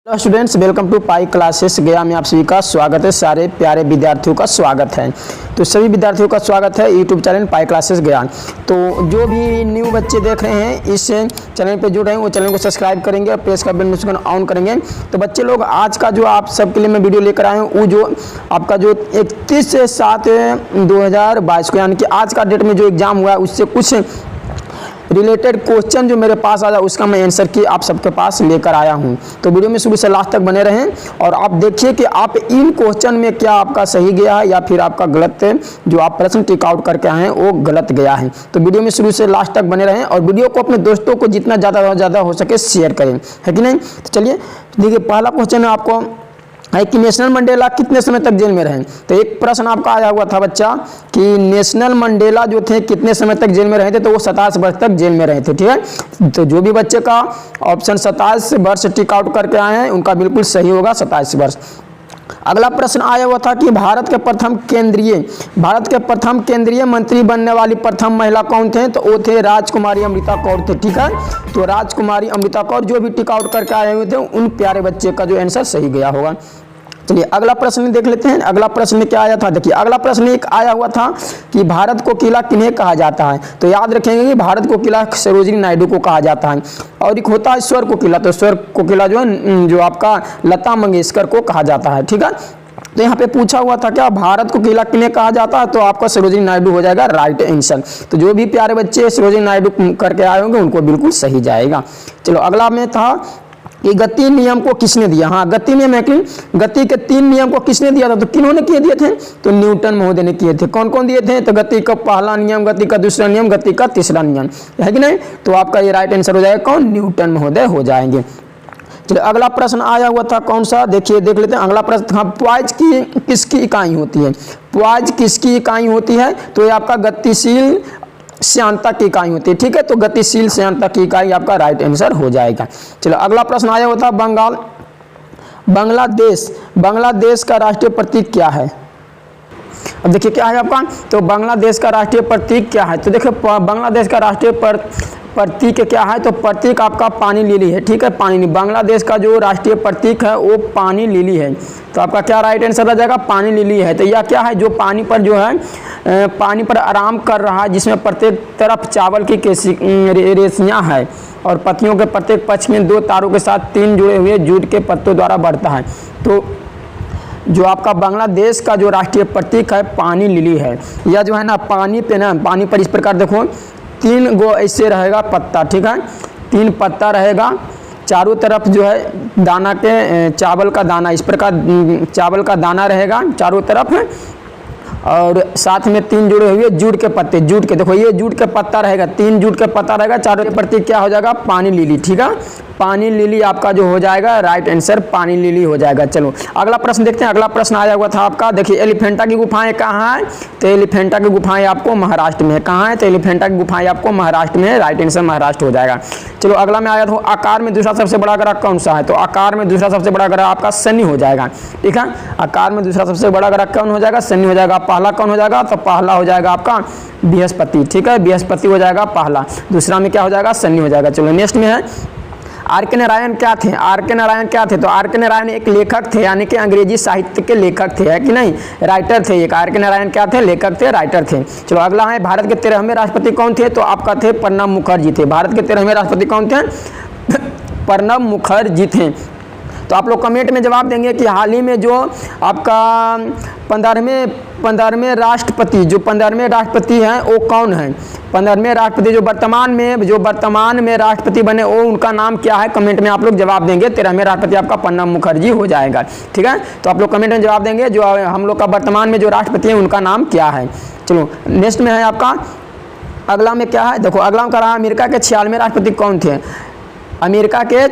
Hello students, welcome to pi classes गया में आप सभी का स्वागत है। सारे प्यारे विद्यार्थियों का स्वागत है। तो सभी विद्यार्थियों का स्वागत है यूट्यूब चैनल पाई क्लासेस गया। तो जो भी न्यू बच्चे देख रहे हैं इस चैनल पे जुड़ रहे हैं वो चैनल को सब्सक्राइब करेंगे और प्रेस का बेल नोटिफिकेशन ऑन करेंगे। तो बच्चे लोग आज का जो आप सबके लिए मैं वीडियो लेकर आए हूँ वो जो आपका जो 31/7/2022 को यानी कि आज का डेट में जो एग्ज़ाम हुआ है उससे कुछ रिलेटेड क्वेश्चन जो मेरे पास आया उसका मैं आंसर की आप सबके पास लेकर आया हूं। तो वीडियो में शुरू से लास्ट तक बने रहें और आप देखिए कि आप इन क्वेश्चन में क्या आपका सही गया है या फिर आपका गलत जो आप प्रश्न टिक आउट करके आए हैं वो गलत गया है। तो वीडियो में शुरू से लास्ट तक बने रहें और वीडियो को अपने दोस्तों को जितना ज़्यादा हो सके शेयर करें, है कि नहीं। तो चलिए देखिए, पहला क्वेश्चन है आपको है कि नेशनल मंडेला कितने समय तक जेल में रहे। तो एक प्रश्न आपका आया हुआ था बच्चा कि नेशनल मंडेला जो थे कितने समय तक जेल में रहे थे। तो वो 27 वर्ष तक जेल में रहे थे, ठीक है। तो जो भी बच्चे का ऑप्शन 27 वर्ष टिक आउट करके आए हैं उनका बिल्कुल सही होगा 27 वर्ष। अगला प्रश्न आया हुआ था कि भारत के प्रथम केंद्रीय मंत्री बनने वाली प्रथम महिला कौन थे। तो वो थे राजकुमारी अमृता कौर थे, ठीक है। तो राजकुमारी अमृता कौर जो भी टिक आउट करके आए हुए थे उन प्यारे बच्चे का जो आंसर सही गया होगा। चलिए अगला प्रश्न देख लेते हैं। अगला प्रश्न में क्या आया था, देखिए अगला प्रश्न एक आया हुआ था कि भारत को किला किन्हें कहा जाता है। तो याद रखेंगे कि भारत को किला सरोजिनी नायडू को कहा जाता है। और एक होता है स्वर को किला, तो स्वर को किला जो है जो आपका लता मंगेशकर को कहा जाता है, ठीक है। तो यहाँ पे पूछा हुआ था क्या भारत को किला किन्हें कहा जाता है, तो आपका सरोजिनी नायडू हो जाएगा राइट आंसर। तो जो भी प्यारे बच्चे सरोजिनी नायडू करके आए होंगे उनको बिल्कुल सही जाएगा। चलो अगला में था कि गति नियम को किसने दिया। हाँ, गति नियम है कि गति के 3 नियम को किसने दिया था। तो किन्होंने किए दिए थे, तो न्यूटन महोदय ने किए थे। कौन कौन दिए थे, तो गति का पहला नियम, गति का दूसरा नियम, गति का तीसरा नियम, है कि नहीं। तो आपका ये राइट आंसर हो जाएगा कौन, न्यूटन महोदय हो जाएंगे। चलिए अगला प्रश्न आया हुआ था कौन सा, देखिए देख लेते हैं। अगला प्रश्न था पॉइज की किसकी इकाई होती है। पॉइज किसकी इकाई होती है, तो ये आपका गतिशील श्यानता की इकाई होती है, ठीक है। तो गतिशील श्यानता की इकाई आपका राइट आंसर हो जाएगा। चलो अगला प्रश्न आया होता बांग्लादेश का राष्ट्रीय प्रतीक क्या है। अब देखिए क्या है आपका, तो बांग्लादेश का राष्ट्रीय प्रतीक क्या है। तो देखिए बांग्लादेश का राष्ट्रीय प्रतीक क्या है, तो प्रतीक आपका पानी लिली है, ठीक है। पानी लिली बांग्लादेश का जो राष्ट्रीय प्रतीक है वो पानी लिली है। तो आपका क्या राइट आंसर आ जाएगा, पानी लिली है। तो यह क्या है, जो पानी पर जो है पानी पर आराम कर रहा है, जिसमें प्रत्येक तरफ चावल की रेशमियाँ है और पत्तियों के प्रत्येक पक्ष में 2 तारों के साथ 3 जुड़े हुए जूट के पत्तों द्वारा बढ़ता है। तो जो आपका बांग्लादेश का जो राष्ट्रीय प्रतीक है पानी लिली है। यह जो है ना पानी पर इस प्रकार देखो 3 गो ऐसे रहेगा पत्ता, ठीक है। 3 पत्ता रहेगा, चारों तरफ जो है दाना के चावल का दाना, इस प्रकार चावल का दाना रहेगा चारों तरफ, और साथ में 3 जुड़े हुए जूट के पत्ते, जूट के देखो ये जूट के पत्ता रहेगा, 3 जूट के पत्ता रहेगा, चारों के प्रतीक क्या हो जाएगा, पानी लिली, ठीक है। पानी लिली आपका जो हो जाएगा राइट आंसर पानी लिली हो जाएगा। चलो अगला प्रश्न देखते हैं। अगला प्रश्न आया हुआ था आपका, देखिए एलिफेंटा की गुफाएं कहाँ है। तो एलिफेंटा की गुफाएं आपको महाराष्ट्र में है। कहाँ है, तो एलिफेंटा की गुफाएं आपको महाराष्ट्र में है, राइट आंसर महाराष्ट्र हो जाएगा। चलो अगला में आया था आकार में दूसरा सबसे बड़ा ग्रह कौन सा है। तो आकार में दूसरा सबसे बड़ा ग्रह आपका शनि हो जाएगा, ठीक है। आकार में दूसरा सबसे बड़ा ग्रह कौन हो जाएगा, शनि हो जाएगा। पहला कौन हो जाएगा, तो पहला हो जाएगा आपका बृहस्पति, ठीक है। बृहस्पति हो जाएगा पहला, दूसरा में क्या हो जाएगा, शनि हो जाएगा। चलो नेक्स्ट में है आर.के. नारायण क्या थे। आर.के. नारायण क्या थे, तो आर.के. नारायण एक लेखक थे, यानी कि अंग्रेजी साहित्य के लेखक थे, है कि नहीं, राइटर थे। एक आर.के. नारायण क्या थे, लेखक थे, राइटर थे। चलो अगला है भारत के 13वें राष्ट्रपति कौन थे। तो आपका थे प्रणब मुखर्जी थे। भारत के 13वें राष्ट्रपति कौन थे, प्रणब मुखर्जी थे। तो आप लोग कमेंट में जवाब देंगे कि हाल ही में जो आपका 15वें राष्ट्रपति हैं वो कौन है। 15वें राष्ट्रपति जो वर्तमान में राष्ट्रपति बने वो उनका नाम क्या है, कमेंट में आप लोग जवाब देंगे। 13वें राष्ट्रपति आपका प्रणब मुखर्जी हो जाएगा, ठीक है। तो आप लोग कमेंट में जवाब देंगे जो हम लोग का वर्तमान में जो राष्ट्रपति है उनका नाम क्या है। चलो नेक्स्ट में है आपका अगला में क्या है, देखो अगला में कह रहा है अमेरिका के 46वें राष्ट्रपति कौन थे। अमेरिका के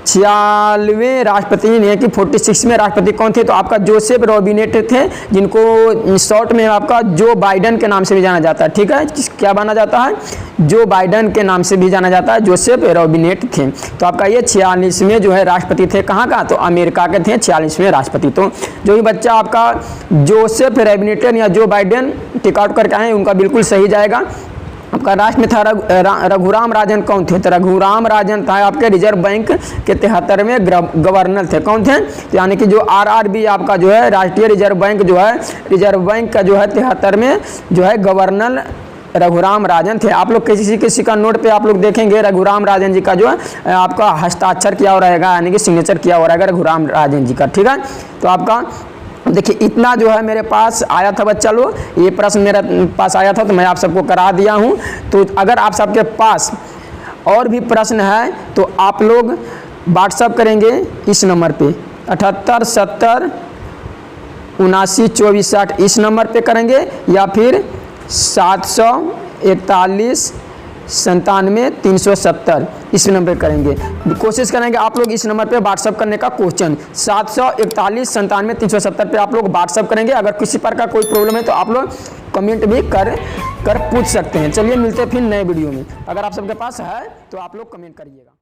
46वें राष्ट्रपति यानी कि 46वें राष्ट्रपति कौन थे। तो आपका जोसेफ रॉबिनेट थे, जिनको शॉर्ट में आपका जो बाइडन के नाम से भी जाना जाता है, ठीक है। क्या माना जाता है, जो बाइडन के नाम से भी जाना जाता है, जोसेफ रॉबिनेट थे। तो आपका ये 46वें जो है राष्ट्रपति थे, कहाँ का, तो अमेरिका के थे 46वें राष्ट्रपति। तो जो भी बच्चा आपका जोसेफ रॉबिनेट या जो बाइडन टिक आउट करके आए उनका बिल्कुल सही जाएगा। आपका राष्ट्र में था रघुराम राजन कौन थे? तो रघुराम राजन था आपके रिजर्व बैंक के 73वें गवर्नर थे। कौन थे? तो यानी कि जो RRB आपका जो है राष्ट्रीय रिजर्व बैंक जो है, रिजर्व बैंक का जो है 73वें जो है गवर्नर रघुराम राजन थे। आप लोग किसी का नोट पे आप लोग देखेंगे रघुराम राजन जी का जो है आपका हस्ताक्षर किया हो रहेगा, यानी कि सिग्नेचर किया हो रहेगा रघुराम राजन जी का। ठीक है, तो आपका देखिए इतना जो है मेरे पास आया था बच्चा लोग, ये प्रश्न मेरे पास आया था तो मैं आप सबको करा दिया हूँ। तो अगर आप सबके पास और भी प्रश्न है तो आप लोग व्हाट्सअप करेंगे इस नंबर पे 78 70 79 24 60 इस नंबर पे करेंगे, या फिर 741 97 370 इस नंबर पे करेंगे। कोशिश करेंगे आप लोग इस नंबर पे व्हाट्सअप करने का क्वेश्चन 741 97 370 पे आप लोग व्हाट्सअप करेंगे। अगर किसी प्रकार का कोई प्रॉब्लम है तो आप लोग कमेंट भी कर पूछ सकते हैं। चलिए मिलते हैं फिर नए वीडियो में। अगर आप सबके पास है तो आप लोग कमेंट करिएगा।